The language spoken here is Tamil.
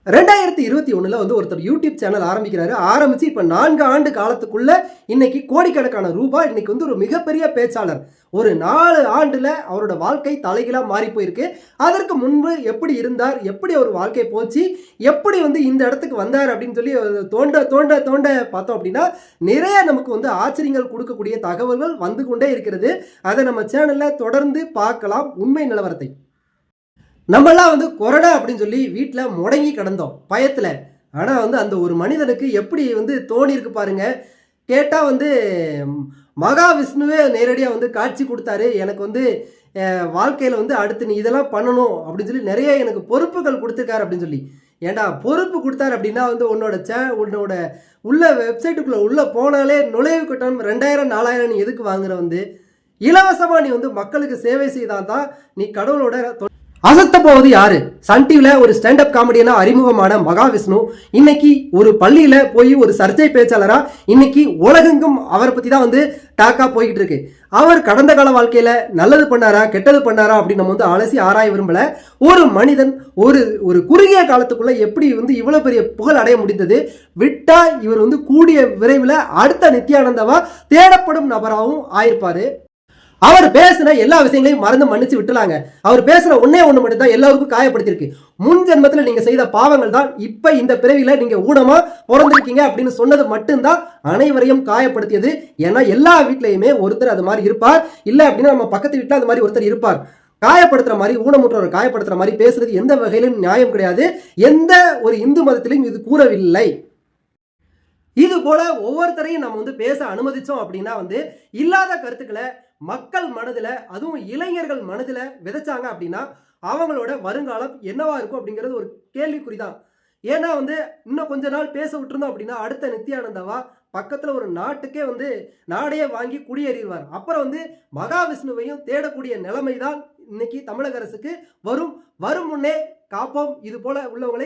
2021 வந்து ஒருத்தர் யூடியூப் சேனல் ஆரம்பிக்கிறாரு. ஆரம்பிச்சு இப்ப 4 ஆண்டு காலத்துக்குள்ள இன்னைக்கு கோடிக்கணக்கான ரூபாய் இன்னைக்கு வந்து ஒரு மிகப்பெரிய பேச்சாளர். ஒரு 4 ஆண்டுல அவரோட வாழ்க்கை தலைகீழா மாறி போயிருக்கு. அதற்கு முன்பு எப்படி இருந்தார்? எப்படி அவர் வாழ்க்கை போச்சு? எப்படி வந்து இந்த இடத்துக்கு வந்தார் அப்படின்னு சொல்லி தோண்ட தோண்ட தோண்ட பார்த்தோம் அப்படின்னா, நிறைய நமக்கு வந்து ஆச்சரியங்கள் கொடுக்கக்கூடிய தகவல்கள் வந்து கொண்டே இருக்கிறது. அதை நம்ம சேனல்ல தொடர்ந்து பார்க்கலாம் உண்மை நிலவரத்தை. நம்மலாம் வந்து கொரோனா அப்படின்னு சொல்லி வீட்டில் முடங்கி கிடந்தோம் பயத்தில். ஆனால் வந்து அந்த ஒரு மனிதனுக்கு எப்படி வந்து தோணி இருக்கு பாருங்க. கேட்டால் வந்து மகாவிஷ்ணுவே நேரடியாக வந்து காட்சி கொடுத்தாரு. எனக்கு வந்து வாழ்க்கையில் வந்து அடுத்து நீ இதெல்லாம் பண்ணணும் அப்படின்னு சொல்லி நிறைய எனக்கு பொறுப்புகள் கொடுத்துருக்காரு அப்படின்னு சொல்லி. ஏண்டா பொறுப்பு கொடுத்தாரு அப்படின்னா வந்து உன்னோட உள்ள வெப்சைட்டுக்குள்ளே உள்ளே போனாலே நுழைவு கட்டணம் 2000 4000 நீ எதுக்கு வாங்குற? வந்து இலவசமாக நீ வந்து மக்களுக்கு சேவை செய்தால் தான் நீ கடவுளோட அசத்த போவது யாரு? சன் டிவில ஒரு ஸ்டாண்டப் காமெடியனா அறிமுகமான மகாவிஷ்ணு இன்னைக்கு ஒரு பள்ளியில போய் ஒரு சர்ச்சை பேச்சாளரா இன்னைக்கு உலகெங்கும் அவரை பத்தி தான் வந்து டாக்கா போய்கிட்டு இருக்கு. அவர் கடந்த கால வாழ்க்கையில நல்லது பண்ணாரா கெட்டது பண்ணாரா அப்படின்னு நம்ம வந்து அலசி ஆராய விரும்பல. ஒரு மனிதன் ஒரு குறுகிய காலத்துக்குள்ள எப்படி வந்து இவ்வளவு பெரிய புகழ் அடைய முடிந்தது? விட்டா இவர் வந்து கூடிய விரைவில் அடுத்த நித்யானந்தாவா தேடப்படும் நபராகவும் ஆயிருப்பாரு. அவர் பேசின எல்லா விஷயங்களையும் மறந்து மன்னிச்சு விட்டுலாங்க. அவர் பேசுற ஒன்னே ஒண்ணு மட்டும் தான் எல்லாருக்கும் காயப்படுத்திருக்கு. முன் ஜென்மத்தில் நீங்க செய்த பாவங்கள் தான் இப்ப இந்த பிறவில நீங்க ஊனமா பிறந்திருக்கீங்க அப்படின்னு சொன்னது மட்டும்தான் அனைவரையும் காயப்படுத்தியது. ஏன்னா எல்லா வீட்லயுமே ஒருத்தர் அது மாதிரி இருப்பார். இல்ல அப்படின்னா நம்ம பக்கத்து வீட்டுல அது மாதிரி ஒருத்தர் இருப்பார். காயப்படுத்துற மாதிரி ஊனமுற்றவர் காயப்படுத்துற மாதிரி பேசுறது எந்த வகையிலும் நியாயம் கிடையாது. எந்த ஒரு இந்து மதத்திலும் இது கூறவில்லை. இது போல ஒவ்வொருத்தரையும் நம்ம வந்து பேச அனுமதிச்சோம் அப்படின்னா வந்து இல்லாத கருத்துக்களை மக்கள் மனதில் அதுவும் இளைஞர்கள் மனதில் விதைச்சாங்க அப்படின்னா அவங்களோட வருங்காலம் என்னவா இருக்கும் அப்படிங்கிறது ஒரு கேள்விக்குறிதான். ஏன்னா வந்து இன்னும் கொஞ்ச நாள் பேச விட்டுருந்தோம் அப்படின்னா அடுத்த நித்யானந்தாவா பக்கத்தில் ஒரு நாட்டுக்கே வந்து நாடையே வாங்கி குடியேறிடுவார். அப்புறம் வந்து மகாவிஷ்ணுவையும் தேடக்கூடிய நிலைமை தான் இன்னைக்கு தமிழக அரசுக்கு வரும். வரும் முன்னே காப்போம். இது போல உள்ளவங்களை